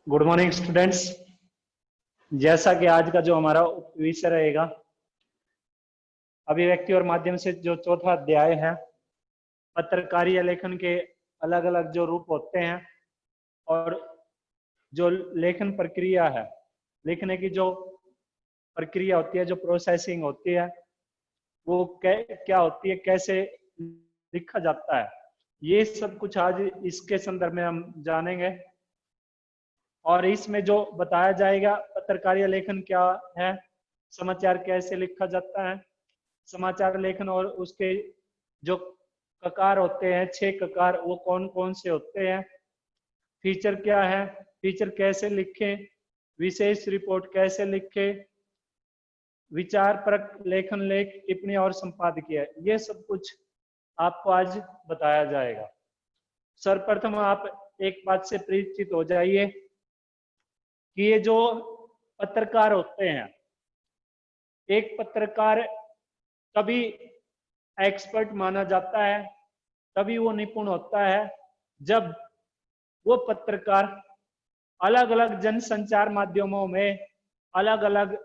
Good morning students. जैसा कि आज का जो हमारा विषय रहेगा, अभिव्यक्ति और माध्यम से जो चौथा अध्याय है, पत्रकारिता लेखन के अलग अलग जो रूप होते हैं और जो लेखन प्रक्रिया है, लिखने की जो प्रक्रिया होती है, जो प्रोसेसिंग होती है, वो क्या होती है, कैसे लिखा जाता है, ये सब कुछ आज इसके संदर्भ में हम जानेंगे। और इसमें जो बताया जाएगा पत्रकारिता लेखन क्या है, समाचार कैसे लिखा जाता है, समाचार लेखन और उसके जो ककार होते हैं, 6 ककार, वो कौन कौन से होते हैं, फीचर क्या है, फीचर कैसे लिखें, विशेष रिपोर्ट कैसे लिखें, विचार परक लेखन, लेख, टिप्पणी और संपादकीय, ये सब कुछ आपको आज बताया जाएगा। सर्वप्रथम आप एक बात से परिचित हो जाइए कि ये जो पत्रकार होते हैं, एक पत्रकार तभी एक्सपर्ट माना जाता है, तभी वो निपुण होता है जब वो पत्रकार अलग अलग जनसंचार माध्यमों में अलग अलग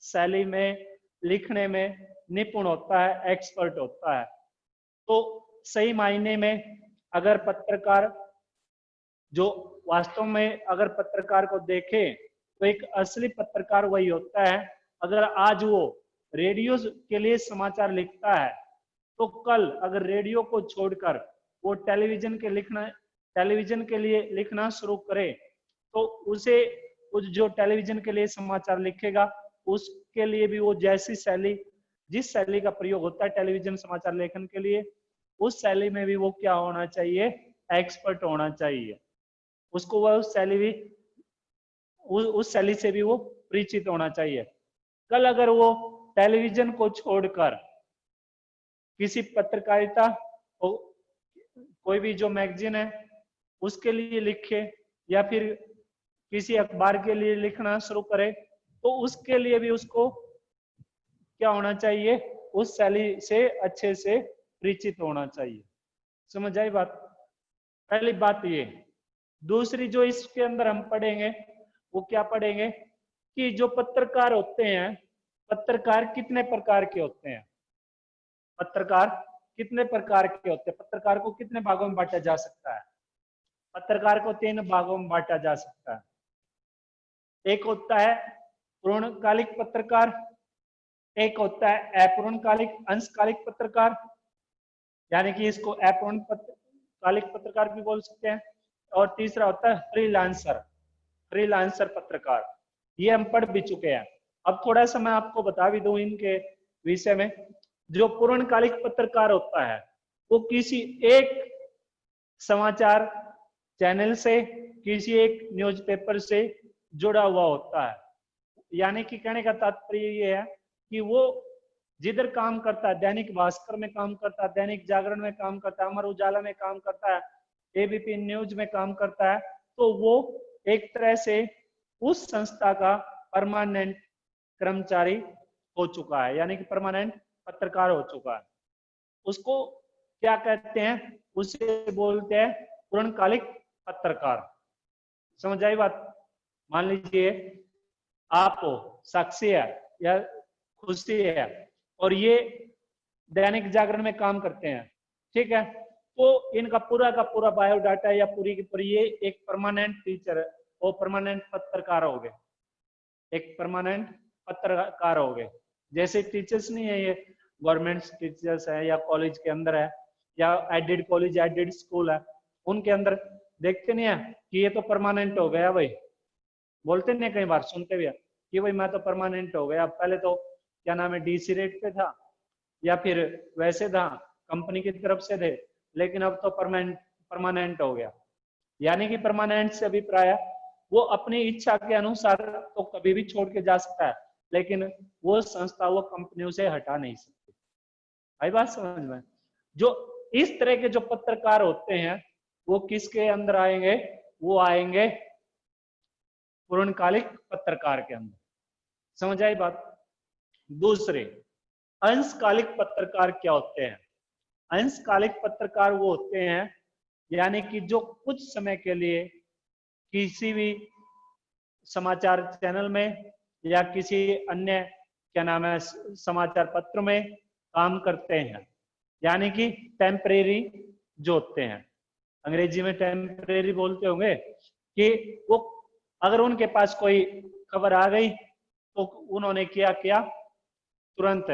शैली में लिखने में निपुण होता है, एक्सपर्ट होता है। तो सही मायने में अगर पत्रकार जो वास्तव में अगर पत्रकार को देखें तो एक असली पत्रकार वही होता है। अगर आज वो रेडियो के लिए समाचार लिखता है तो कल अगर रेडियो को छोड़कर वो टेलीविजन के लिए लिखना शुरू करे तो उसे जो टेलीविजन के लिए समाचार लिखेगा उसके लिए भी वो जैसी शैली, जिस शैली का प्रयोग होता है टेलीविजन समाचार लेखन के लिए, उस शैली में भी वो क्या होना चाहिए, एक्सपर्ट होना चाहिए। उसको वह शैली भी उस शैली से भी वो परिचित होना चाहिए। कल अगर वो टेलीविजन को छोड़कर किसी पत्रकारिता कोई भी जो मैगजीन है उसके लिए लिखे या फिर किसी अखबार के लिए लिखना शुरू करे तो उसके लिए भी उसको क्या होना चाहिए, उस शैली से अच्छे से परिचित होना चाहिए। समझ आई बात? पहली बात ये। दूसरी जो इसके अंदर हम पढ़ेंगे वो क्या पढ़ेंगे कि जो पत्रकार होते हैं, पत्रकार कितने प्रकार के होते हैं, पत्रकार कितने प्रकार के होते हैं, पत्रकार को कितने भागों में बांटा जा सकता है। पत्रकार को 3 भागों में बांटा जा सकता है। एक होता है पूर्णकालिक पत्रकार, एक होता है अपूर्णकालिक अंशकालिक पत्रकार, यानी कि इसको अपूर्णकालिक पत्रकार भी बोल सकते हैं, और तीसरा होता है फ्रीलांसर पत्रकार। ये हम पढ़ भी चुके हैं। अब थोड़ा सा मैं आपको बता भी दूं इनके विषय में। जो पूर्णकालिक पत्रकार होता है वो किसी एक समाचार चैनल से, किसी एक न्यूज़पेपर से जुड़ा हुआ होता है। यानी कि कहने का तात्पर्य ये है कि वो जिधर काम करता है, दैनिक भास्कर में काम करता है, दैनिक जागरण में काम करता है, अमर उजाला में काम करता है, एबीपी न्यूज में काम करता है, तो वो एक तरह से उस संस्था का परमानेंट कर्मचारी हो चुका है, यानी कि परमानेंट पत्रकार हो चुका है। उसको क्या कहते हैं, उसे बोलते हैं पूर्णकालिक पत्रकार। समझ आई बात? मान लीजिए आप साक्षी है या खुशी है और ये दैनिक जागरण में काम करते हैं, ठीक है, तो इनका पूरा का पूरा बायोडाटा या पूरी की पूरी ये एक परमानेंट टीचर है, वो परमानेंट पत्रकार हो गए, एक परमानेंट पत्रकार हो गए। जैसे टीचर्स नहीं है, ये गवर्नमेंट टीचर्स है या कॉलेज के अंदर है या एडेड कॉलेज एडेड स्कूल है, उनके अंदर देखते नहीं है कि ये तो परमानेंट हो गया भाई, बोलते नहीं, कई बार सुनते भी है कि भाई मैं तो परमानेंट हो गया। पहले तो क्या नाम है, डीसी रेट पे था या फिर वैसे था, कंपनी की तरफ से थे, लेकिन अब तो परमानेंट हो गया। यानी कि परमानेंट से अभिप्राय वो अपनी इच्छा के अनुसार तो कभी भी छोड़ के जा सकता है, लेकिन वो संस्था वो कंपनियों से हटा नहीं सकती। आई बात समझ में? जो इस तरह के जो पत्रकार होते हैं वो किसके अंदर आएंगे, वो आएंगे पूर्णकालिक पत्रकार के अंदर। समझ आई बात? दूसरे अंशकालिक पत्रकार क्या होते हैं? अंशकालिक पत्रकार वो होते हैं यानी कि जो कुछ समय के लिए किसी भी समाचार चैनल में या किसी अन्य क्या नाम है समाचार पत्र में काम करते हैं, यानी कि टेम्परेरी जो होते हैं, अंग्रेजी में टेम्परेरी बोलते होंगे, कि वो अगर उनके पास कोई खबर आ गई तो उन्होंने क्या किया, तुरंत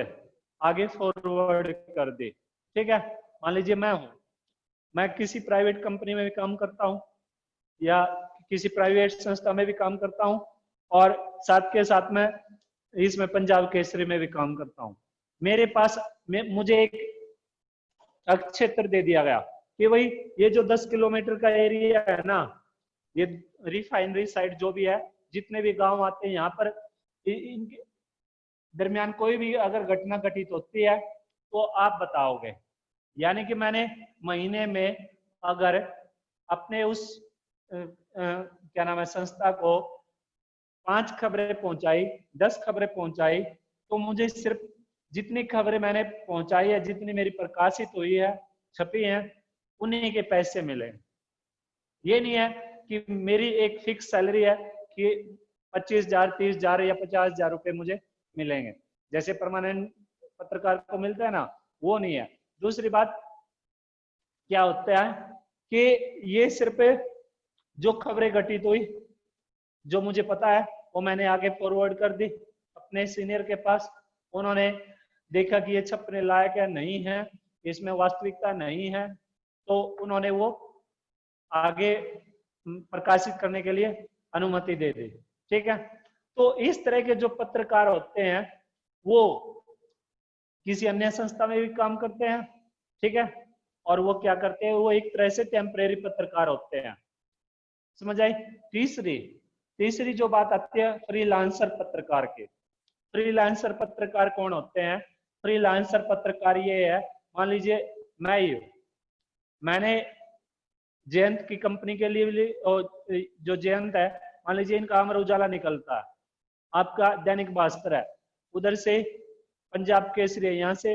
आगे फॉरवर्ड कर दी। ठीक है, मान लीजिए मैं किसी प्राइवेट कंपनी में भी काम करता हूँ या किसी प्राइवेट संस्था में भी काम करता हूँ, और साथ के साथ में इसमें पंजाब केसरी में भी काम करता हूँ। मेरे पास मुझे एक क्षेत्र दे दिया गया कि भाई ये जो 10 किलोमीटर का एरिया है ना, ये रिफाइनरी साइड जो भी है, जितने भी गांव आते हैं यहाँ पर, इनके दरमियान कोई भी अगर घटना घटित होती है तो आप बताओगे। यानी कि मैंने महीने में अगर अपने उस क्या नाम है संस्था को 5 खबरें पहुंचाई, 10 खबरें पहुंचाई, तो मुझे सिर्फ जितनी खबरें मैंने पहुंचाई है, जितनी मेरी प्रकाशित हुई है, छपी है, उन्हीं के पैसे मिले। ये नहीं है कि मेरी एक फिक्स सैलरी है कि 25,000, 30,000 या 50,000 रुपए मुझे मिलेंगे, जैसे परमानेंट पत्रकार को मिलता है ना, वो नहीं है। दूसरी बात क्या होता है कि ये सिर्फ जो खबरें घटित हुई, जो मुझे पता है, वो मैंने आगे फॉरवर्ड कर दी अपने सीनियर के पास। उन्होंने देखा कि ये छपने लायक है, नहीं है, इसमें वास्तविकता नहीं है, तो उन्होंने वो आगे प्रकाशित करने के लिए अनुमति दे दी। ठीक है, तो इस तरह के जो पत्रकार होते हैं वो किसी अन्य संस्था में भी काम करते हैं। ठीक है, और वो क्या करते हैं, वो एक तरह से टेम्परेरी पत्रकार होते हैं। समझ आई। तीसरी जो बात आती है फ्रीलांसर पत्रकार के। फ्रीलांसर पत्रकार कौन होते हैं? फ्रीलांसर पत्रकार ये है, मान लीजिए मैं ही हूं, मैंने जयंत की कंपनी के लिए, जो जयंत है, मान लीजिए इनका अमर उजाला निकलता है, आपका दैनिक भास्कर है, उधर से पंजाब केसरी है, यहाँ से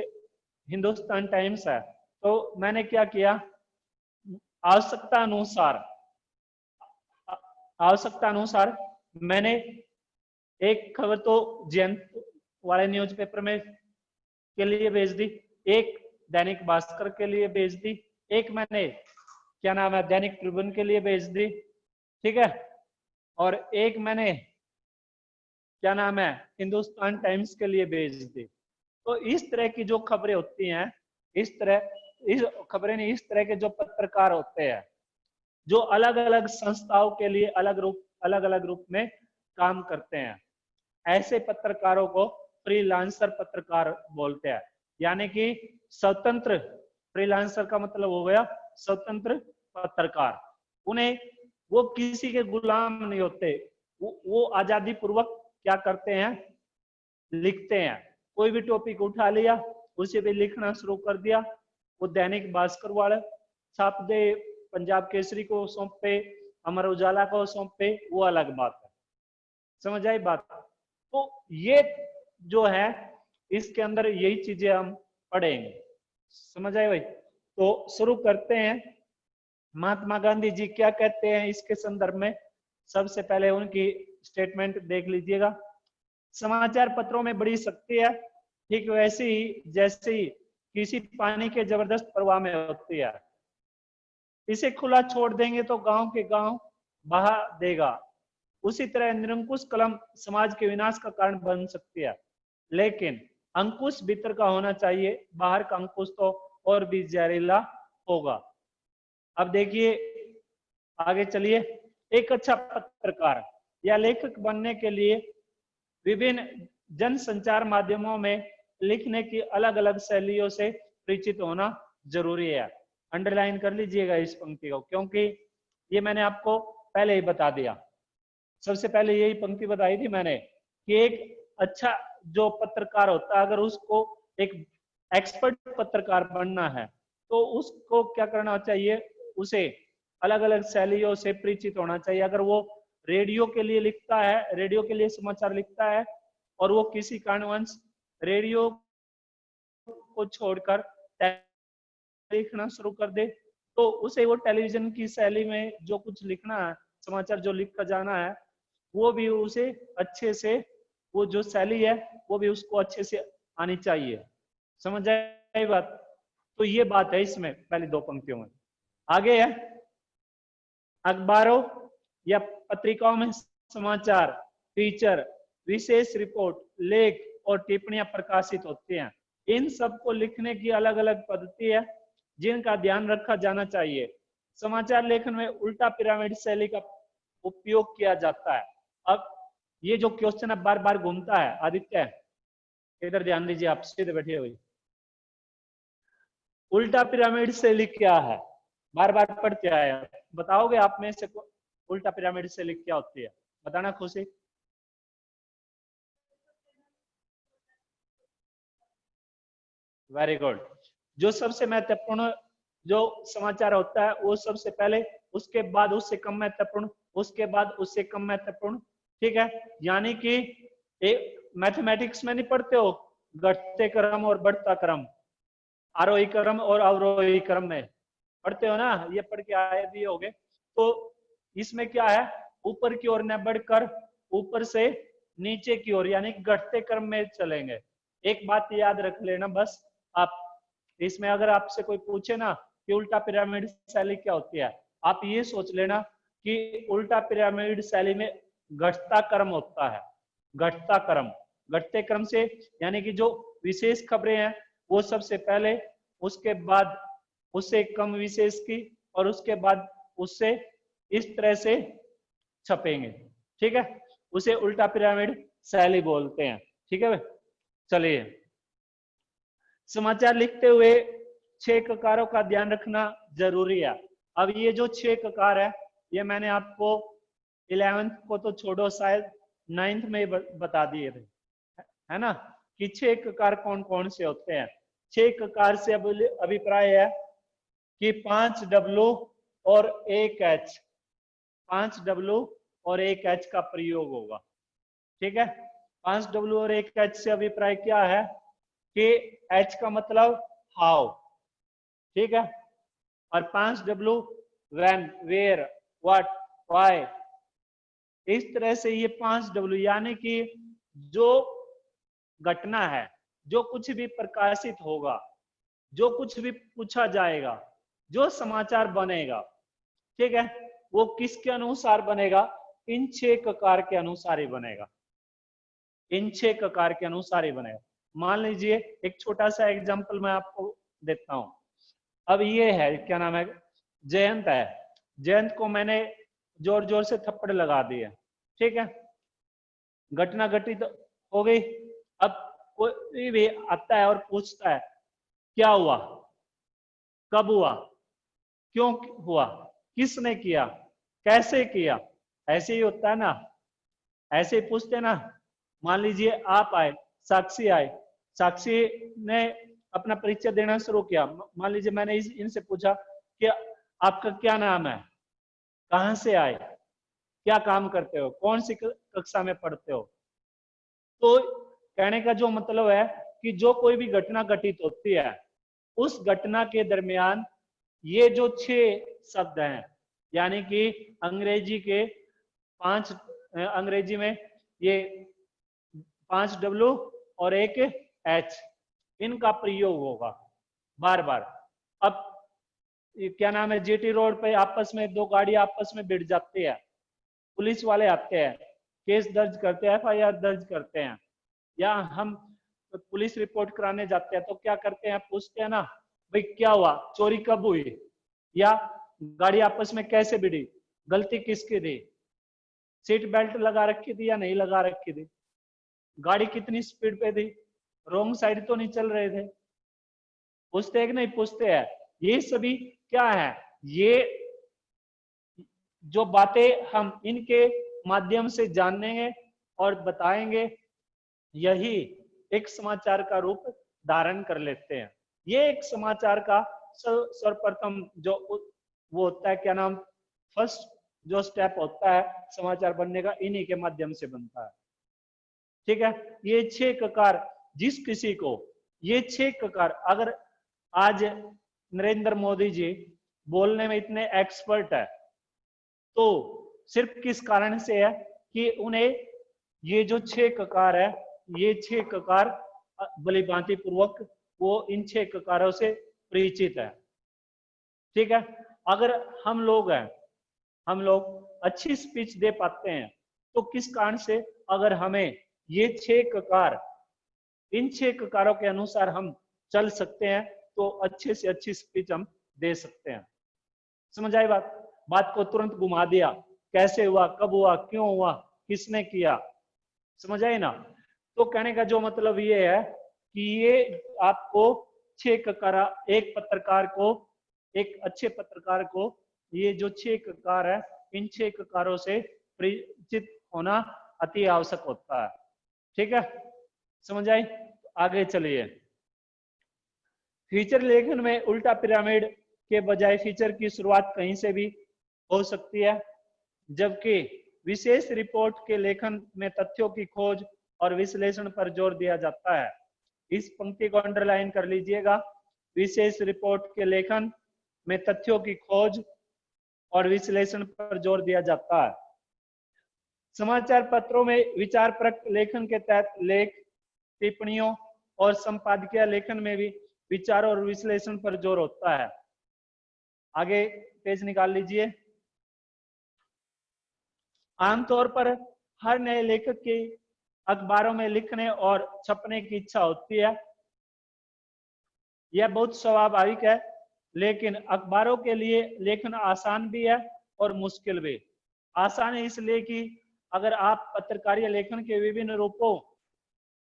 हिंदुस्तान टाइम्स है, तो मैंने क्या किया, आवश्यकता अनुसार मैंने एक खबर तो जयंत वाले न्यूज़पेपर में के लिए भेज दी, एक दैनिक भास्कर के लिए भेज दी, एक मैंने क्या नाम है दैनिक ट्रिब्यून के लिए भेज दी। ठीक है, और एक मैंने क्या नाम है हिंदुस्तान टाइम्स के लिए भेज दी। तो इस तरह की जो खबरें होती हैं, इस खबरें नहीं, इस तरह के जो पत्रकार होते हैं, जो अलग अलग संस्थाओं के लिए अलग अलग रूप में काम करते हैं, ऐसे पत्रकारों को फ्रीलांसर पत्रकार बोलते हैं। यानी कि स्वतंत्र, फ्रीलांसर का मतलब हो गया स्वतंत्र पत्रकार। उन्हें वो किसी के गुलाम नहीं होते, वो आजादी पूर्वक क्या करते हैं, लिखते हैं। कोई भी टॉपिक उठा लिया, उसे भी लिखना शुरू कर दिया, वो दैनिक भास्कर वाले छाप दे, पंजाब केसरी को सौंप पे, अमर उजाला को सौंप पे, वो अलग बात है। समझ आई बात। तो ये जो है इसके अंदर यही चीजें हम पढ़ेंगे। समझ आए भाई। तो शुरू करते हैं। महात्मा गांधी जी क्या कहते हैं इसके संदर्भ में, सबसे पहले उनकी स्टेटमेंट देख लीजिएगा। समाचार पत्रों में बड़ी शक्ति है, ठीक वैसे ही जैसे ही किसी पानी के जबरदस्त प्रवाह में होती है। इसे खुला छोड़ देंगे तो गांव के गांव बहा देगा। उसी तरह निरंकुश कलम समाज के विनाश का कारण बन सकती है, लेकिन अंकुश भीतर का होना चाहिए, बाहर का अंकुश तो और भी जहरीला होगा। अब देखिए आगे चलिए। एक अच्छा पत्रकार या लेखक बनने के लिए विभिन्न जन संचार माध्यमों में लिखने की अलग अलग शैलियों से परिचित होना जरूरी है। अंडरलाइन कर लीजिएगा इस पंक्ति को, क्योंकि ये मैंने आपको पहले ही बता दिया। सबसे पहले यही पंक्ति बताई थी मैंने कि एक अच्छा जो पत्रकार होता है, अगर उसको एक एक्सपर्ट पत्रकार बनना है तो उसको क्या करना चाहिए, उसे अलग अलग शैलियों से परिचित होना चाहिए। अगर वो रेडियो के लिए लिखता है, रेडियो के लिए समाचार लिखता है, और वो किसी कारणवश रेडियो को छोड़कर लिखना शुरू कर दे, तो उसे वो टेलीविजन की शैली में जो कुछ लिखना है, समाचार जो लिखा जाना है, वो भी उसे अच्छे से, वो जो शैली है वो भी उसको अच्छे से आनी चाहिए। समझ आई बात? तो ये बात है इसमें पहली दो पंक्तियों में। आगे है, अखबारों या पत्रिकाओं में समाचार, फीचर, विशेष रिपोर्ट, लेख और टिप्पणियां प्रकाशित होती हैं। इन सब को लिखने की अलग अलग पद्धति है जिनका ध्यान रखा जाना चाहिए। समाचार लेखन में उल्टा पिरामिड शैली का उपयोग किया जाता है। अब ये जो क्वेश्चन है बार बार घूमता है, आदित्य इधर ध्यान दीजिए, आप सीधे बैठे हुए। उल्टा पिरामिड शैली क्या है, बार बार पढ़ते आए, बताओगे आप में से उल्टा पिरामिड शैली क्या होती है? बताना खुशी। Very good. जो सबसे महत्वपूर्ण जो समाचार होता है वो सबसे पहले, उसके बाद उससे कम महत्वपूर्ण, उसके बाद उससे कम महत्वपूर्ण। ठीक है, यानी कि एक मैथमेटिक्स में नहीं पढ़ते हो घटते क्रम और बढ़ता क्रम, आरोही क्रम और अवरोही क्रम में पढ़ते हो ना, ये पढ़ के आए भी होगे। तो इसमें क्या है, ऊपर की ओर न बढ़कर ऊपर से नीचे की ओर यानी घटते क्रम में चलेंगे। एक बात याद रख लेना बस आप, इसमें अगर आपसे कोई पूछे ना कि उल्टा पिरामिड शैली क्या होती है, आप ये सोच लेना कि उल्टा पिरामिड शैली में घटता क्रम होता है। घटता क्रम, घटते क्रम से यानी कि जो विशेष खबरें हैं वो सबसे पहले, उसके बाद उससे कम विशेष की, और उसके बाद उससे इस तरह से छपेंगे। ठीक है, उसे उल्टा पिरामिड शैली बोलते हैं। ठीक है, चलिए, समाचार लिखते हुए 6 ककारों का ध्यान रखना जरूरी है। अब ये जो 6 ककार है ये मैंने आपको 11th को तो छोड़ो, शायद 9th में बता दिए थे, है ना, कि 6 ककार कौन कौन से होते हैं। 6 ककार से अभिप्राय है कि 5 W और 1 H, 5 W और 1 H का प्रयोग होगा। ठीक है, 5 W और 1 H से अभिप्राय क्या है कि H का मतलब हाउ, ठीक है, और 5 W when, where, what, why. इस तरह से ये 5 W यानी कि जो घटना है, जो कुछ भी प्रकाशित होगा, जो कुछ भी पूछा जाएगा, जो समाचार बनेगा, ठीक है, वो किसके अनुसार बनेगा? इन 6 ककार के अनुसार ही बनेगा, इन 6 ककार के अनुसार ही बनेगा। मान लीजिए एक छोटा सा एग्जांपल मैं आपको देता हूं। अब ये है, क्या नाम है, जयंत है, जयंत को मैंने जोर जोर से थप्पड़ लगा दिए, ठीक है, घटना घटित हो गई। अब कोई भी आता है और पूछता है क्या हुआ, कब हुआ, क्यों हुआ, किसने किया, कैसे किया, ऐसे ही होता है ना, ऐसे ही पूछते ना। मान लीजिए आप आए, साक्षी आए, साक्षी ने अपना परिचय देना शुरू किया। मान लीजिए मैंने इनसे पूछा कि आपका क्या नाम है, कहां से आए, क्या काम करते हो, कौन सी कक्षा में पढ़ते हो। तो कहने का जो मतलब है कि जो कोई भी घटना घटित होती है उस घटना के दरमियान ये जो 6 शब्द हैं, यानी कि अंग्रेजी के 5, अंग्रेजी में ये 5 W और 1 H, इनका प्रयोग होगा बार बार। अब क्या नाम है, जीटी रोड पे आपस में 2 गाड़ी आपस में भिड़ जाती है, पुलिस वाले आते हैं, केस दर्ज करते हैं, FIR दर्ज करते हैं, या हम पुलिस रिपोर्ट कराने जाते हैं तो क्या करते हैं, पूछते हैं ना भाई क्या हुआ, चोरी कब हुई, या गाड़ी आपस में कैसे भिड़ी, गलती किसकी थी, सीट बेल्ट लगा रखी थी या नहीं लगा रखी थी, गाड़ी कितनी स्पीड पे थी, रॉन्ग साइड तो नहीं चल रहे थे, पूछते हैं कि नहीं पूछते हैं। ये सभी क्या है, ये जो बातें हम इनके माध्यम से जानेंगे और बताएंगे, यही एक समाचार का रूप धारण कर लेते हैं। ये एक समाचार का सर्वप्रथम जो वो होता है, क्या नाम, फर्स्ट जो स्टेप होता है समाचार बनने का, इन्हीं के माध्यम से बनता है। ठीक है, ये 6 ककार, जिस किसी को ये 6 ककार, अगर आज नरेंद्र मोदी जी बोलने में इतने एक्सपर्ट है तो सिर्फ किस कारण से है कि उन्हें ये जो 6 ककार है, ये 6 ककार भलीभांति पूर्वक वो इन 6 ककारों से परिचित है। ठीक है, अगर हम लोग हैं, हम लोग अच्छी स्पीच दे पाते हैं तो किस कारण से, अगर हमें ये 6 ककार, इन 6 ककारों के अनुसार हम चल सकते हैं तो अच्छे से अच्छी स्पीच हम दे सकते हैं। समझ आई बात? बात को तुरंत घुमा दिया, कैसे हुआ, कब हुआ, क्यों हुआ, किसने किया, समझ आई ना? तो कहने का जो मतलब ये है कि ये आपको 6 ककारा, एक पत्रकार को, एक अच्छे पत्रकार को ये जो 6 ककार है, इन 6 ककारों से परिचित होना अति आवश्यक होता है। ठीक है, समझ आई? आगे चलिए। फीचर लेखन में उल्टा पिरामिड के बजाय फीचर की शुरुआत कहीं से भी हो सकती है, जबकि विशेष रिपोर्ट के लेखन में तथ्यों की खोज और विश्लेषण पर जोर दिया जाता है। इस पंक्ति को अंडरलाइन कर लीजिएगा। विशेष रिपोर्ट के लेखन में तथ्यों की खोज और विश्लेषण पर जोर दिया जाता है। समाचार पत्रों में विचारपरक लेखन के तहत लेख, टिप्पणियों और संपादकीय लेखन में भी विचार और विश्लेषण पर जोर होता है। आगे पेज निकाल लीजिए। आमतौर पर हर नए लेखक की अखबारों में लिखने और छपने की इच्छा होती है। यह बहुत स्वाभाविक है, लेकिन अखबारों के लिए लेखन आसान भी है और मुश्किल भी। आसान है इसलिए कि अगर आप पत्रकारीय लेखन के विभिन्न रूपों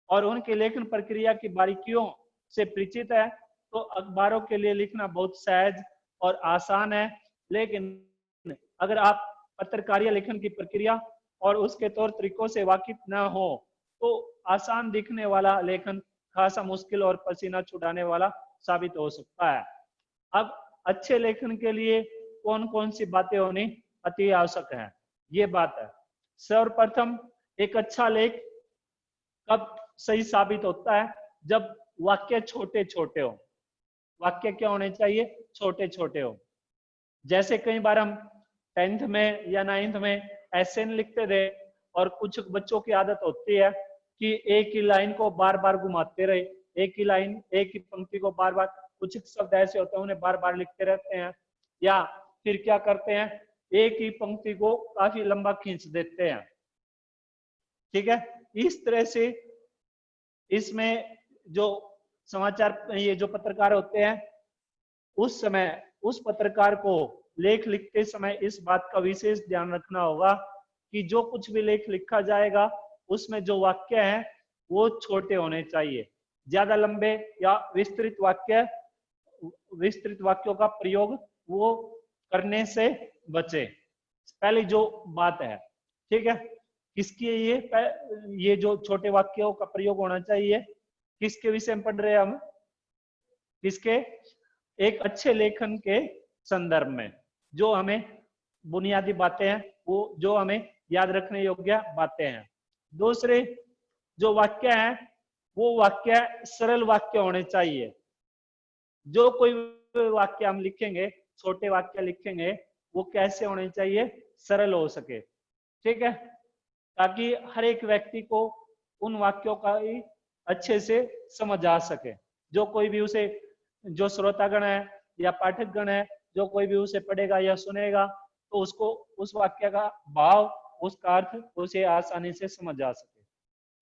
और उनके लेखन प्रक्रिया की बारीकियों से परिचित है तो अखबारों के लिए लिखना बहुत सहज और आसान है। लेकिन अगर आप पत्रकारीय लेखन की प्रक्रिया और उसके तौर तरीकों से वाकिफ न हो तो आसान दिखने वाला लेखन खासा मुश्किल और पसीना छुड़ाने वाला साबित हो सकता है। अब अच्छे लेखन के लिए कौन कौन सी बातें होनी अति आवश्यक है, ये बात है। सर्वप्रथम, एक अच्छा लेख कब सही साबित होता है? जब वाक्य छोटे छोटे हो। वाक्य क्या होने चाहिए? छोटे छोटे हो। जैसे कई बार हम 10th में या 9th में ऐसे लिखते थे और कुछ बच्चों की आदत होती है कि एक ही लाइन को बार बार घुमाते रहे, एक ही लाइन, एक ही पंक्ति को बार बार, कुछ शब्द ऐसे होते हैं उन्हें बार बार लिखते रहते हैं, या फिर क्या करते हैं, एक ही पंक्ति को काफी लंबा खींच देते हैं। ठीक है, इस तरह से इसमें जो समाचार, ये जो पत्रकार होते हैं, उस समय उस पत्रकार को लेख लिखते समय इस बात का विशेष ध्यान रखना होगा कि जो कुछ भी लेख लिखा जाएगा उसमें जो वाक्य हैं वो छोटे होने चाहिए। ज्यादा लंबे या विस्तृत वाक्यों का प्रयोग वो करने से बचे। पहली जो बात है, ठीक है, किसकी ये जो छोटे वाक्यों का प्रयोग होना चाहिए, किसके विषय में पढ़ रहे हैं हम? किसके? एक अच्छे लेखन के संदर्भ में, जो हमें बुनियादी बातें हैं, वो जो हमें याद रखने योग्य बातें हैं। दूसरे जो वाक्य हैं वो वाक्य सरल वाक्य होने चाहिए। जो कोई वाक्य हम लिखेंगे, छोटे वाक्य लिखेंगे, वो कैसे होने चाहिए? सरल हो सके। ठीक है, ताकि हर एक व्यक्ति को उन वाक्यों का ही अच्छे से समझ आ सके। जो कोई भी उसे, जो श्रोतागण है या पाठकगण है, जो कोई भी उसे पढ़ेगा या सुनेगा तो उसको उस वाक्य का भाव, उसका अर्थ उसे आसानी से समझ आ सके।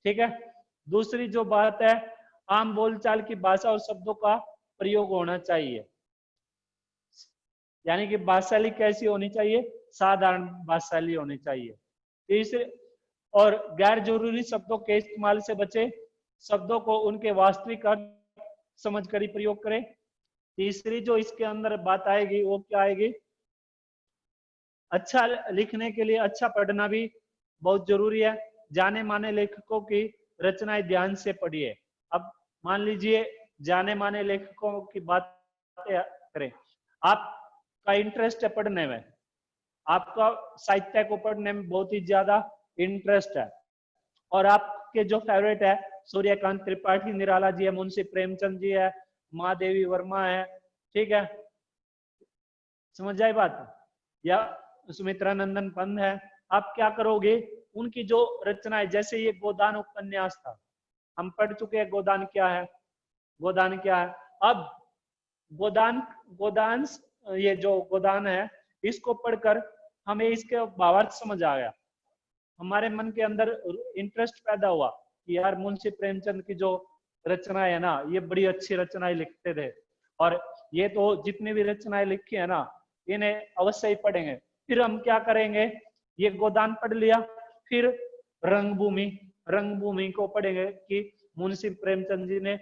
ठीक है, दूसरी जो बात है, आम बोलचाल की भाषा और शब्दों का प्रयोग होना चाहिए। यानी कि भाषाशैली कैसी होनी चाहिए? साधारण भाषाशैली होनी चाहिए। तीसरे, और गैर जरूरी शब्दों के इस्तेमाल से बचे, शब्दों को उनके वास्तविक अर्थ समझकर ही प्रयोग करें। तीसरी जो इसके अंदर बात आएगी वो क्या आएगी? अच्छा लिखने के लिए अच्छा पढ़ना भी बहुत जरूरी है। जाने माने लेखकों की रचनाएं ध्यान से पढ़िए। अब मान लीजिए जाने माने लेखकों की बात करें, आपका इंटरेस्ट है पढ़ने में, आपका साहित्य को पढ़ने में बहुत ही ज्यादा इंटरेस्ट है, और आपके जो फेवरेट है सूर्यकांत त्रिपाठी निराला जी है, मुंशी प्रेमचंद जी है, महादेवी वर्मा है, ठीक है, समझ जाए बात, या सुमित्रा नंदन पंत है। आप क्या करोगे? उनकी जो रचनाएं, जैसे ये गोदान उपन्यास था, हम पढ़ चुके हैं गोदान क्या है। गोदान क्या है? अब गोदान गोदान ये जो गोदान है, इसको पढ़कर हमें इसके भावार्थ समझ आ गया, हमारे मन के अंदर इंटरेस्ट पैदा हुआ कि यार मुंशी प्रेमचंद की जो रचना है ना, ये बड़ी अच्छी रचनाएं लिखते थे, और ये तो जितनी भी रचनाएं लिखी है ना, इन्हें अवश्य ही पढ़ेंगे। फिर हम क्या करेंगे, ये गोदान पढ़ लिया, फिर रंगभूमि, रंगभूमि को पढ़ेंगे कि मुंशी प्रेमचंद जी ने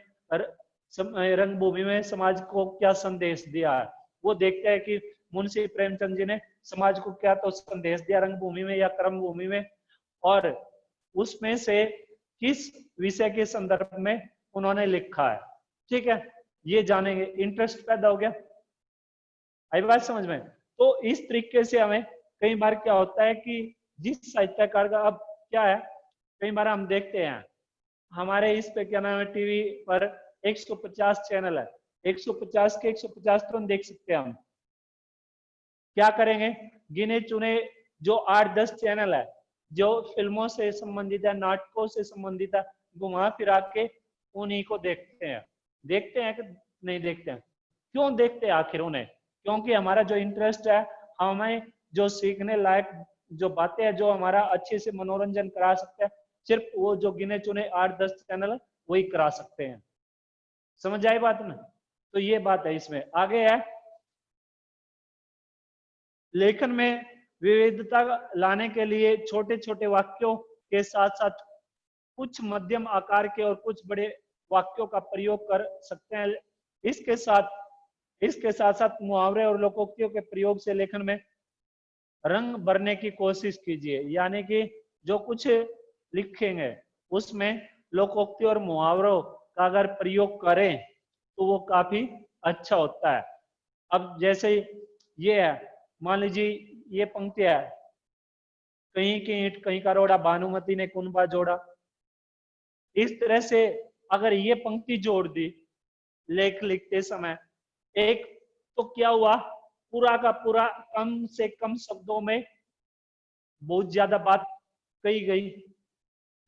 रंगभूमि में समाज को क्या संदेश दिया है। वो देखते हैं कि मुंशी प्रेमचंद जी ने समाज को क्या तो संदेश दिया रंगभूमि में या कर्मभूमि में, और उसमें से किस विषय के संदर्भ में उन्होंने लिखा है। ठीक है, ये जानेंगे, इंटरेस्ट पैदा हो गया। आई बात समझ में? तो इस तरीके से हमें कई बार क्या होता है कि जिस साहित्यकार का, अब क्या है, कई बार हम देखते हैं हमारे इस पे क्या नाम है, टीवी पर 150 चैनल है, 150 के 150 तो हम देख सकते हैं। हम क्या करेंगे, गिने चुने जो 8-10 चैनल है जो फिल्मों से संबंधित है, नाटकों से संबंधित है, घुमा फिरा के उन्हीं को देखते हैं। देखते हैं कि नहीं देखते हैं? क्यों देखते हैं आखिर उन्हें? क्योंकि हमारा जो इंटरेस्ट है, हमें जो सीखने लायक जो बातें हैं, जो हमारा अच्छे से मनोरंजन करा सकते हैं, सिर्फ वो जो गिने चुने 8-10 चैनल वही करा सकते हैं। समझ आई बात ना? तो ये बात है। इसमें आगे है, लेखन में विविधता लाने के लिए छोटे छोटे वाक्यों के साथ साथ कुछ मध्यम आकार के और कुछ बड़े वाक्यों का प्रयोग कर सकते हैं। इसके साथ साथ मुहावरे और लोकोक्तियों के प्रयोग से लेखन में रंग भरने की कोशिश कीजिए। यानी कि जो कुछ लिखेंगे उसमें लोकोक्ति और मुहावरों का अगर प्रयोग करें तो वो काफी अच्छा होता है। अब जैसे ये है, मान लीजिए ये पंक्ति है, कहीं की ईंट कहीं का रोड़ा, भानुमति ने कुनबा जोड़ा। इस तरह से अगर ये पंक्ति जोड़ दी लेख लिखते समय, एक तो क्या हुआ, पूरा का पूरा कम से कम शब्दों में बहुत ज्यादा बात कही गई,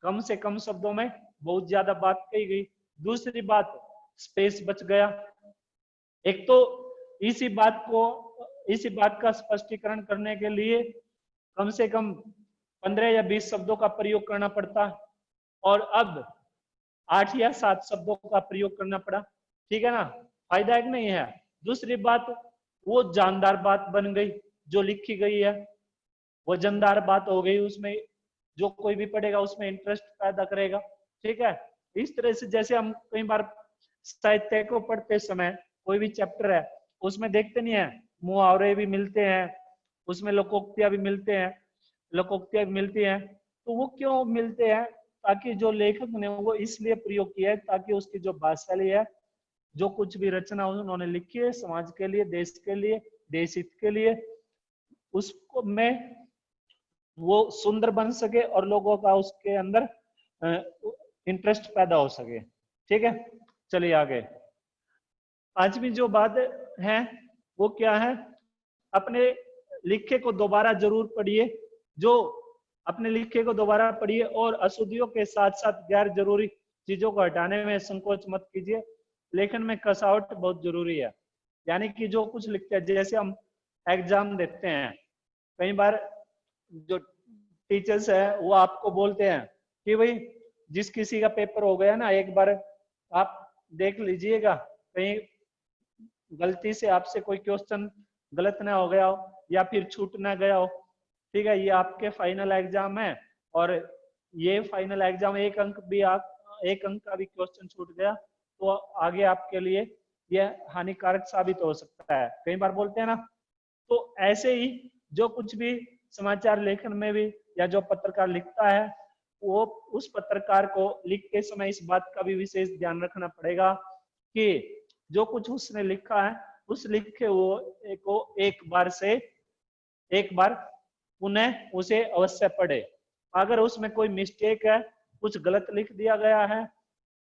कम से कम शब्दों में बहुत ज्यादा बात कही गई। दूसरी बात, स्पेस बच गया। एक तो इसी बात का स्पष्टीकरण करने के लिए कम से कम 15 या 20 शब्दों का प्रयोग करना पड़ता, और अब 8 या 7 शब्दों का प्रयोग करना पड़ा। ठीक है ना? फायदा है कि नहीं है? दूसरी बात, वो जानदार बात बन गई, जो लिखी गई है वजनदार बात हो गई, उसमें जो कोई भी पढ़ेगा उसमें इंटरेस्ट पैदा करेगा। ठीक है? इस तरह से जैसे हम कई बार साहित्य को पढ़ते समय कोई भी चैप्टर है उसमें देखते नहीं है, मुहावरे भी मिलते हैं, उसमें लोकोक्तियां भी मिलती हैं। तो वो क्यों मिलते हैं? ताकि जो लेखक ने वो इसलिए प्रयोग किया है ताकि उसकी जो भाषाशैली है, जो कुछ भी रचना उन्होंने लिखी है समाज के लिए, देश के लिए, देश हित के लिए, उसको में वो सुंदर बन सके और लोगों का उसके अंदर इंटरेस्ट पैदा हो सके। ठीक है, चलिए आगे। पांचवी जो बात है वो क्या है, अपने लिखे को दोबारा जरूर पढ़िए। जो अपने लिखे को दोबारा पढ़िए और अशुद्धियों के साथ साथ गैर जरूरी चीजों को हटाने में संकोच मत कीजिए। लेखन में कसावट बहुत जरूरी है। यानी कि जो कुछ लिखते हैं, जैसे हम एग्जाम देते हैं, कई बार जो टीचर्स है वो आपको बोलते हैं कि भाई जिस किसी का पेपर हो गया ना, एक बार आप देख लीजिएगा कहीं गलती से आपसे कोई क्वेश्चन गलत ना हो गया हो या फिर छूट ना गया हो। ठीक है, ये आपके फाइनल एग्जाम है और ये फाइनल एग्जाम एक अंक का भी क्वेश्चन छूट गया तो आगे आपके लिए यह हानिकारक साबित हो सकता है। कई बार बोलते हैं ना। तो ऐसे ही जो कुछ भी समाचार लेखन में भी या जो पत्रकार लिखता है, वो उस पत्रकार को लिखते समय इस बात का भी विशेष ध्यान रखना पड़ेगा कि जो कुछ उसने लिखा है उस लिखे वो को एक बार पुनः उसे अवश्य पढ़े। अगर उसमें कोई मिस्टेक है, कुछ गलत लिख दिया गया है,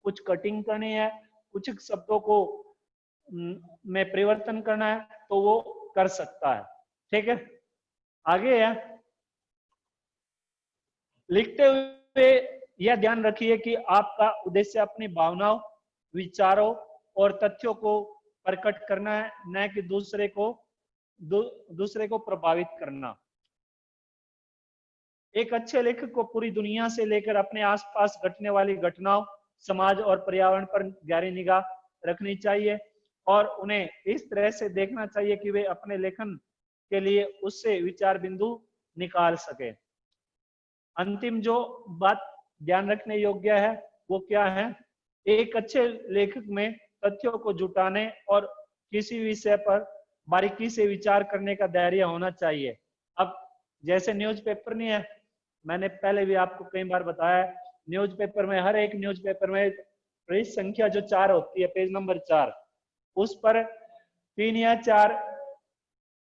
कुछ कटिंग करनी है, कुछ शब्दों को में परिवर्तन करना है, तो वो कर सकता है। ठीक है, आगे है लिखते हुए यह ध्यान रखिए कि आपका उद्देश्य अपनी भावनाओं, विचारों और तथ्यों को प्रकट करना है, न कि दूसरे को प्रभावित करना। एक अच्छे लेखक को पूरी दुनिया से लेकर अपने आसपास घटने वाली घटनाओं, समाज और पर्यावरण पर गहरी निगाह रखनी चाहिए और उन्हें इस तरह से देखना चाहिए कि वे अपने लेखन के लिए उससे विचार बिंदु निकाल सके। अंतिम जो बात ध्यान रखने योग्य है वो क्या है? एक अच्छे लेखक में तथ्यों को जुटाने और किसी विषय पर बारीकी से विचार करने का धैर्य होना चाहिए। अब जैसे न्यूज़पेपर नहीं है, मैंने पहले भी आपको कई बार बताया, न्यूज़पेपर में, हर एक न्यूज़पेपर में पेज संख्या जो 4 होती है, पेज नंबर 4, उस पर 3 या 4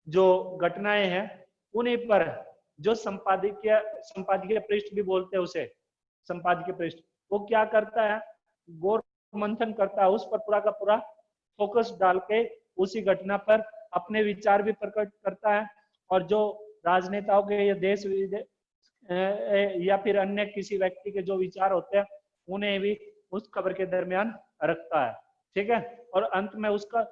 जो घटनाएं हैं उन्हीं पर जो संपादकीय पृष्ठ भी बोलते हैं उसे, संपादकीय पृष्ठ, वो क्या करता है, गौर मंथन करता है, उस पर पूरा का पूरा फोकस डाल के उसी घटना पर अपने विचार भी प्रकट करता है और जो राजनेताओं के या देश या फिर अन्य किसी व्यक्ति के जो विचार होते हैं उन्हें भी उस खबर के दरमियान रखता है। ठीक है, और अंत में उसका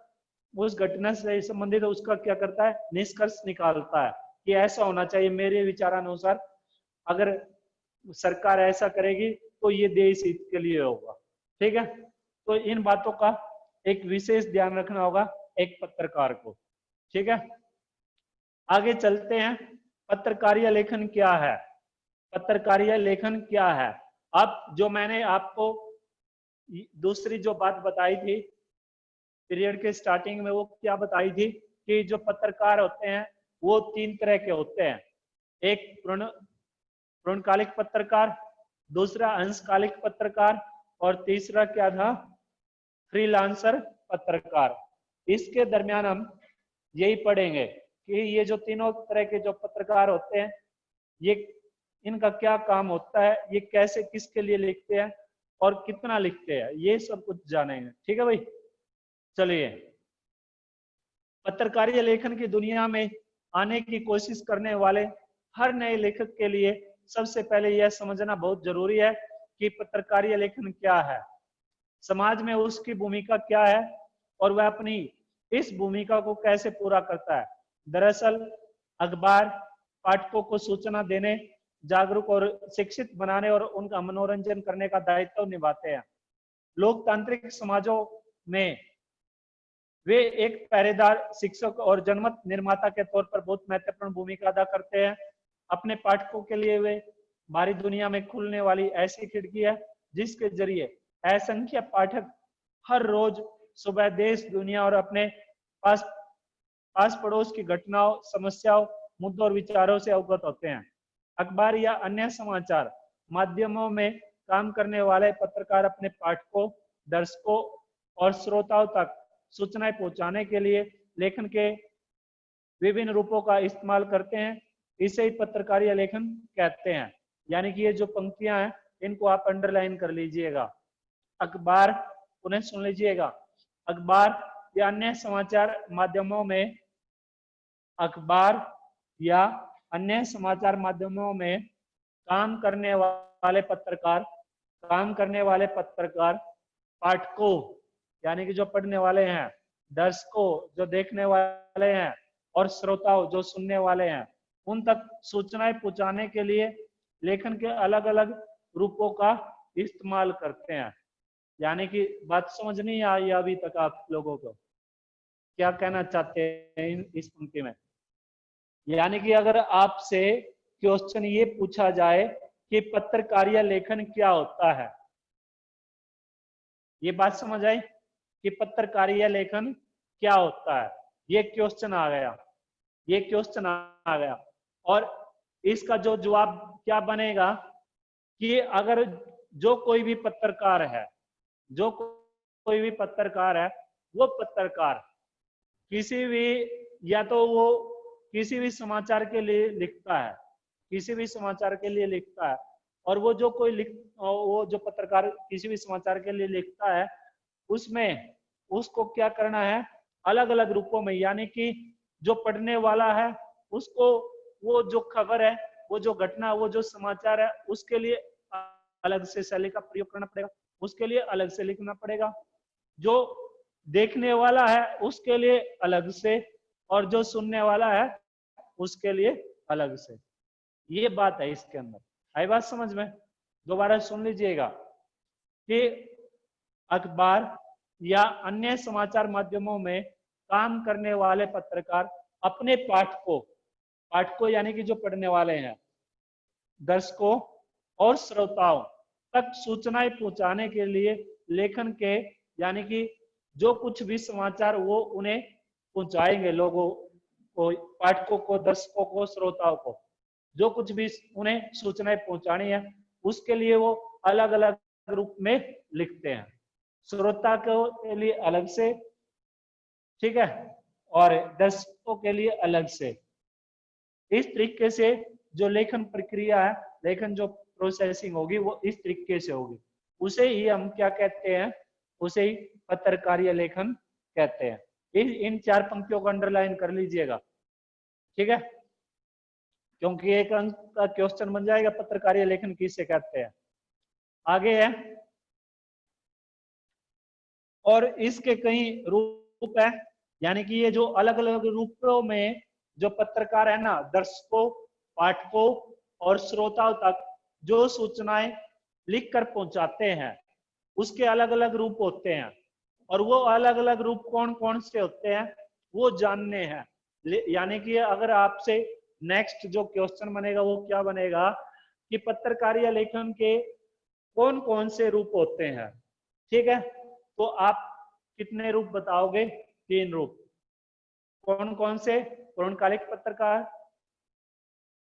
उस घटना से संबंधित उसका क्या करता है, निष्कर्ष निकालता है कि ऐसा होना चाहिए मेरे विचारानुसार, अगर सरकार ऐसा करेगी तो ये देश हित के लिए होगा। ठीक है, तो इन बातों का एक विशेष ध्यान रखना होगा एक पत्रकार को। ठीक है, आगे चलते हैं। पत्रकारिता लेखन क्या है? पत्रकारिता लेखन क्या है? अब जो मैंने आपको दूसरी जो बात बताई थी पीरियड के स्टार्टिंग में, वो क्या बताई थी कि जो पत्रकार होते हैं वो 3 तरह के होते हैं। एक पूर्णकालिक पत्रकार, दूसरा अंशकालिक पत्रकार और तीसरा क्या था, फ्रीलांसर पत्रकार। इसके दरमियान हम यही पढ़ेंगे कि ये जो तीनों तरह के जो पत्रकार होते हैं, ये इनका क्या काम होता है, ये कैसे किसके लिए लिखते हैं और कितना लिखते हैं, ये सब कुछ जानेंगे। ठीक है भाई, चलिए। पत्रकारिता लेखन की दुनिया में आने की कोशिश करने वाले हर नए लेखक के लिए सबसे पहले यह समझना बहुत जरूरी है कि पत्रकारिता लेखन क्या है, समाज में उसकी भूमिका क्या है और वह अपनी इस भूमिका को कैसे पूरा करता है। दरअसल अखबार पाठकों को सूचना देने, जागरूक और शिक्षित बनाने और उनका मनोरंजन करने का दायित्व निभाते हैं। लोकतांत्रिक समाजों में वे एक पहरेदार, शिक्षक और जनमत निर्माता के तौर पर बहुत महत्वपूर्ण भूमिका अदा करते हैं। अपने पाठकों के लिए वे बाहरी दुनिया में खुलने वाली ऐसी खिड़की है जिसके जरिए असंख्य पाठक हर रोज सुबह देश, दुनिया और अपने पास पड़ोस की घटनाओं, समस्याओं, मुद्दों और विचारों से अवगत होते हैं। अखबार या अन्य समाचार माध्यमों में काम करने वाले पत्रकार अपने पाठकों, दर्शकों और श्रोताओं तक सूचनाएं पहुंचाने के लिए लेखन के विभिन्न रूपों का इस्तेमाल करते हैं। इसे ही पत्रकारिता लेखन कहते हैं। यानी कि ये जो पंक्तियां हैं इनको आप अंडरलाइन कर लीजिएगा। अखबार, उन्हें सुन लीजिएगा, अखबार या अन्य समाचार माध्यमों में, अखबार या अन्य समाचार माध्यमों में काम करने वाले पत्रकार पाठकों यानी कि जो पढ़ने वाले हैं, दर्शकों जो देखने वाले हैं और श्रोताओं जो सुनने वाले हैं, उन तक सूचनाएं पहुंचाने के लिए लेखन के अलग अलग रूपों का इस्तेमाल करते हैं। यानी कि बात समझ नहीं आई अभी तक आप लोगों को, क्या कहना चाहते हैं इस पंक्ति में? यानी कि अगर आपसे क्वेश्चन ये पूछा जाए कि पत्रकारिता लेखन क्या होता है, ये बात समझ आई कि पत्रकारिता लेखन क्या होता है, ये क्वेश्चन आ गया और इसका जो जवाब क्या बनेगा कि अगर जो कोई भी पत्रकार है, वो पत्रकार किसी भी, या तो वो किसी भी समाचार के लिए लिखता है, और वो जो पत्रकार किसी भी समाचार के लिए लिखता है, उसमें उसको क्या करना है, अलग अलग रूपों में, यानी कि जो पढ़ने वाला है उसको वो जो खबर है वो जो घटना, वो जो समाचार है, उसके लिए अलग से शैली का प्रयोग करना पड़ेगा, उसके लिए अलग से लिखना पड़ेगा। जो देखने वाला है उसके लिए अलग से, और जो सुनने वाला है उसके लिए अलग से। ये बात है इसके अंदर। आई बात समझ में? दोबारा सुन लीजिएगा कि अखबार या अन्य समाचार माध्यमों में काम करने वाले पत्रकार अपने पाठकों यानी कि जो पढ़ने वाले हैं, दर्शकों और श्रोताओं तक सूचनाएं पहुंचाने के लिए लेखन के, यानी कि जो कुछ भी समाचार वो उन्हें पहुंचाएंगे, लोगों को, पाठकों को, दर्शकों को, श्रोताओं को, जो कुछ भी उन्हें सूचनाएं पहुंचानी है, उसके लिए वो अलग अलग रूप में लिखते हैं। श्रोता के लिए अलग से, ठीक है, और दर्शकों के लिए अलग से। इस तरीके से जो लेखन प्रक्रिया है, लेखन जो प्रोसेसिंग होगी वो इस तरीके से होगी। उसे ही हम क्या कहते हैं? उसे ही पत्रकारीय लेखन कहते हैं। इन 4 पंक्तियों को अंडरलाइन कर लीजिएगा, ठीक है, क्योंकि एक अंक का क्वेश्चन बन जाएगा पत्रकारीय लेखन किसे कहते हैं। आगे है, और इसके कई रूप है, यानी कि ये जो अलग अलग रूपों में जो पत्रकार है ना, दर्शकों, पाठकों और श्रोताओं तक जो सूचनाएं लिखकर पहुंचाते हैं, उसके अलग अलग रूप होते हैं। और वो अलग अलग रूप कौन कौन से होते हैं वो जानने हैं। यानी कि अगर आपसे नेक्स्ट जो क्वेश्चन बनेगा वो क्या बनेगा कि पत्रकारीय लेखन के कौन कौन से रूप होते हैं, ठीक है, तो आप कितने रूप बताओगे? 3 रूप। कौन कौन से? पूर्णकालिक पत्रकार,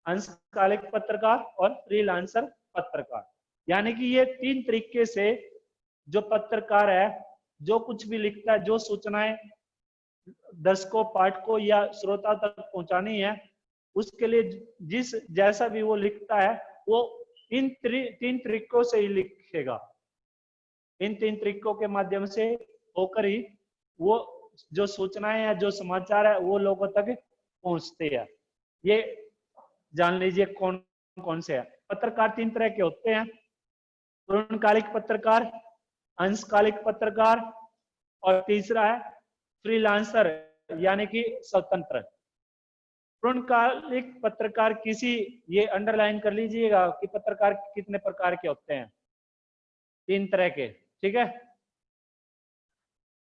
अंशकालिक पत्रकार और फ्रीलांसर पत्रकार। यानी कि ये 3 तरीके से जो पत्रकार है, जो कुछ भी लिखता है, जो सूचनाएं दर्शकों, पाठकों या श्रोता तक पहुंचानी है, उसके लिए जिस जैसा भी वो लिखता है वो इन 3 तरीकों से ही लिखेगा। इन 3 तरीकों के माध्यम से होकर ही वो जो सूचनाएं है, जो समाचार है, वो लोगों तक पहुंचते हैं। ये जान लीजिए कौन कौन से है। पत्रकार 3 तरह के होते हैं: पूर्णकालिक पत्रकार, अंशकालिक पत्रकार, और तीसरा है फ्रीलांसर यानी कि स्वतंत्र। पूर्णकालिक पत्रकार किसी, ये अंडरलाइन कर लीजिएगा कि पत्रकार कितने प्रकार के होते हैं, 3 तरह के, ठीक है।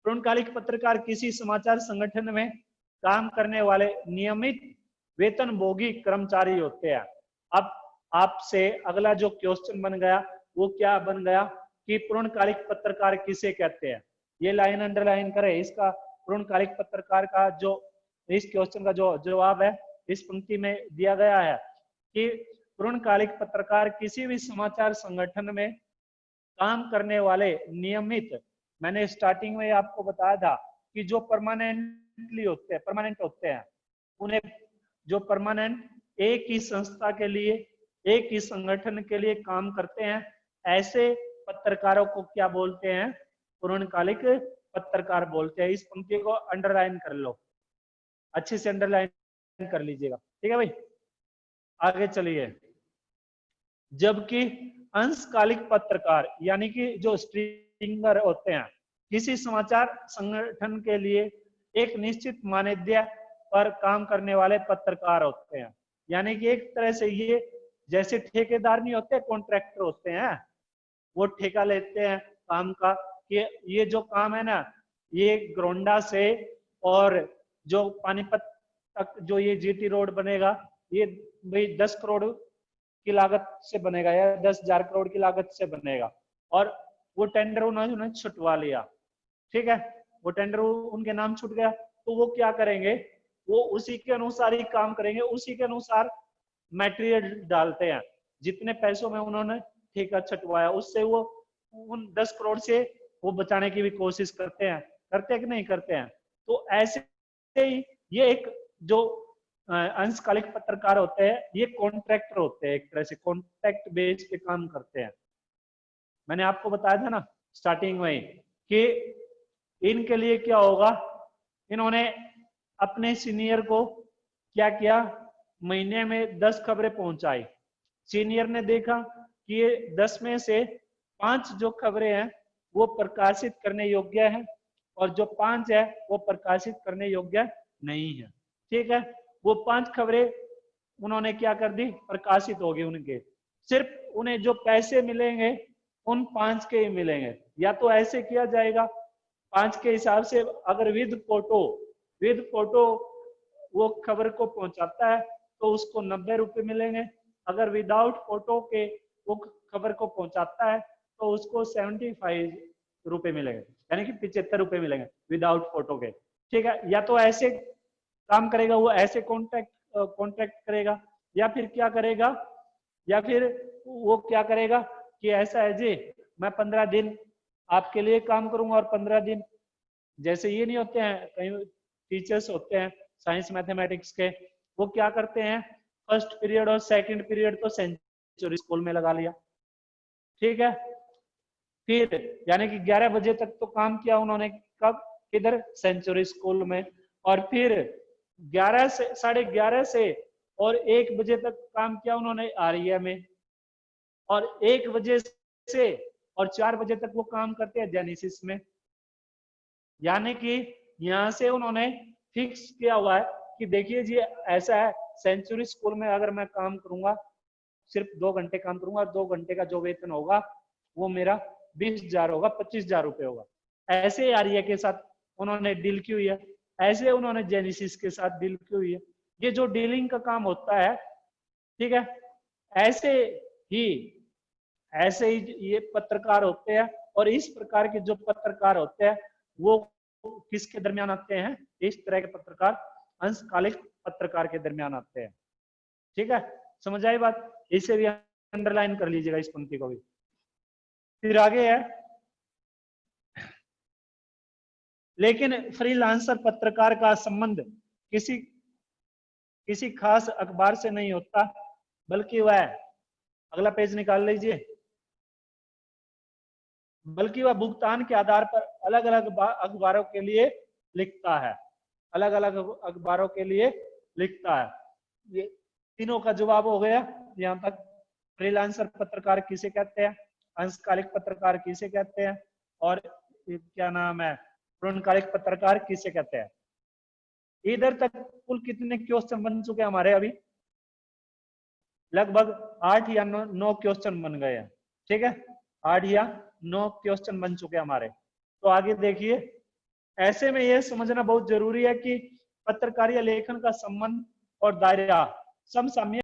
पूर्णकालिक पत्रकार किसी समाचार संगठन में काम करने वाले नियमित वेतनभोगी कर्मचारी होते हैं। अब आपसे अगला जो क्वेश्चन बन गया वो क्या बन गया कि पूर्णकालिक पत्रकार किसे कहते हैं। ये लाइन अंडरलाइन करें। इसका पूर्णकालिक पत्रकार का जो इस क्वेश्चन का जो जवाब है इस पंक्ति में दिया गया है कि पूर्णकालिक पत्रकार किसी भी समाचार संगठन में काम करने वाले नियमित, मैंने स्टार्टिंग में आपको बताया था कि जो परमानेंटली होते हैं, परमानेंट होते हैं, उन्हें जो परमानेंट एक ही संस्था के लिए, एक ही संगठन के लिए काम करते हैं, ऐसे पत्रकारों को क्या बोलते हैं? पूर्णकालिक पत्रकार बोलते हैं। इस पंक्ति को अंडरलाइन कर लो, अच्छे से अंडरलाइन कर लीजिएगा, ठीक है भाई। आगे चलिए। जबकि अंशकालिक पत्रकार यानी कि जो स्ट्रिंगर होते हैं, किसी समाचार संगठन के लिए एक निश्चित मानदेय पर काम करने वाले पत्रकार होते हैं। यानी कि एक तरह से ये जैसे ठेकेदार नहीं होते, कॉन्ट्रैक्टर होते हैं, वो ठेका लेते हैं काम का कि ये जो काम है ना, ये ग्रोंडा से और जो पानीपत तक जो ये जीटी रोड बनेगा, ये भाई 10 करोड़ की लागत से बनेगा या 10,000 करोड़ की लागत से बनेगा, और वो टेंडर उन्होंने छुटवा लिया, ठीक है, वो टेंडर उनके नाम छूट गया, तो वो क्या करेंगे? वो उसी के अनुसार ही काम करेंगे, उसी के अनुसार मटेरियल डालते हैं। जितने पैसों में उन्होंने ठेका छटवाया उससे वो उन 10 करोड़ से वो बचाने की भी कोशिश करते हैं कि नहीं करते हैं? तो ऐसे ही ये एक जो अंशकालिक पत्रकार होते हैं, ये कॉन्ट्रैक्टर होते हैं, एक तरह से कॉन्ट्रैक्ट बेस पे काम करते हैं। मैंने आपको बताया था ना स्टार्टिंग में कि इनके लिए क्या होगा, इन्होंने अपने सीनियर को क्या किया, महीने में 10 खबरें पहुंचाई। सीनियर ने देखा कि ये 10 में से 5 जो खबरें हैं वो प्रकाशित करने योग्य है और जो 5 है वो प्रकाशित करने योग्य नहीं है। ठीक है, वो 5 खबरें उन्होंने क्या कर दी, प्रकाशित हो गई उनके। सिर्फ उन्हें जो पैसे मिलेंगे उन 5 के ही मिलेंगे। या तो ऐसे किया जाएगा 5 के हिसाब से, अगर विद फोटो वो खबर को पहुंचाता है तो उसको 90 रुपए मिलेंगे। अगर विदाउट फोटो के वो खबर को पहुंचाता है तो उसको 75 रुपए मिलेंगे, यानी कि 75 रुपए मिलेंगे विदाउट फोटो के। ठीक है, या तो ऐसे काम करेगा वो, ऐसे कॉन्ट्रैक्ट करेगा, या फिर क्या करेगा, या फिर वो क्या करेगा कि ऐसा है जी मैं 15 दिन आपके लिए काम करूंगा और 15 दिन, जैसे ये नहीं होते हैं कई टीचर्स होते हैं साइंस मैथमेटिक्स के, वो क्या करते हैं फर्स्ट पीरियड और सेकंड पीरियड तो सेंचुरी स्कूल में लगा लिया। ठीक है, फिर यानी कि 11 बजे तक तो काम किया उन्होंने, कब, किधर, सेंचुरी स्कूल में। और फिर 11 से 11:30 से और 1 बजे तक काम किया उन्होंने आर्या में, और 1 बजे से और 4 बजे तक वो काम करते हैं जेनेसिस में। यानी कि यहाँ से उन्होंने फिक्स किया हुआ है कि देखिए जी ऐसा है, सेंचुरी स्कूल में अगर मैं काम करूंगा, सिर्फ 2 घंटे काम करूंगा, 2 घंटे का जो वेतन होगा वो मेरा 20,000 होगा, 25,000 रुपए होगा। ऐसे आर्या के साथ उन्होंने डील की हुई है, ऐसे उन्होंने जेनेसिस के साथ डील की हुई है। ये जो डीलिंग का काम होता है, ठीक है, ऐसे ही ये पत्रकार होते हैं। और इस प्रकार के जो पत्रकार होते हैं वो किसके दरमियान आते हैं, इस तरह के पत्रकार अंशकालिक पत्रकार के दरमियान आते हैं। ठीक है, समझ आई बात, इसे भी अंडरलाइन कर लीजिएगा इस पंक्ति को भी। फिर आगे है, लेकिन फ्रीलांसर पत्रकार का संबंध किसी खास अखबार से नहीं होता, बल्कि वह, अगला पेज निकाल लीजिए, बल्कि वह भुगतान के आधार पर अलग अलग अखबारों के लिए लिखता है, अलग अलग अखबारों के लिए लिखता है। ये तीनों का जवाब हो गया यहाँ तक। फ्रीलांसर पत्रकार किसे कहते हैं, अंशकालिक पत्रकार किसे कहते हैं, और क्या नाम है, पूर्णकालिक पत्रकार किसे कहते हैं। इधर तक कुल कितने क्वेश्चन बन चुके हैं हमारे, अभी लगभग 8 या 9 क्वेश्चन बन गए हैं। ठीक है, 8 या 9 क्वेश्चन बन चुके हैं हमारे। तो आगे देखिए, ऐसे में यह समझना बहुत जरूरी है कि पत्रकारिता लेखन का संबंध और दायरा समसामयिक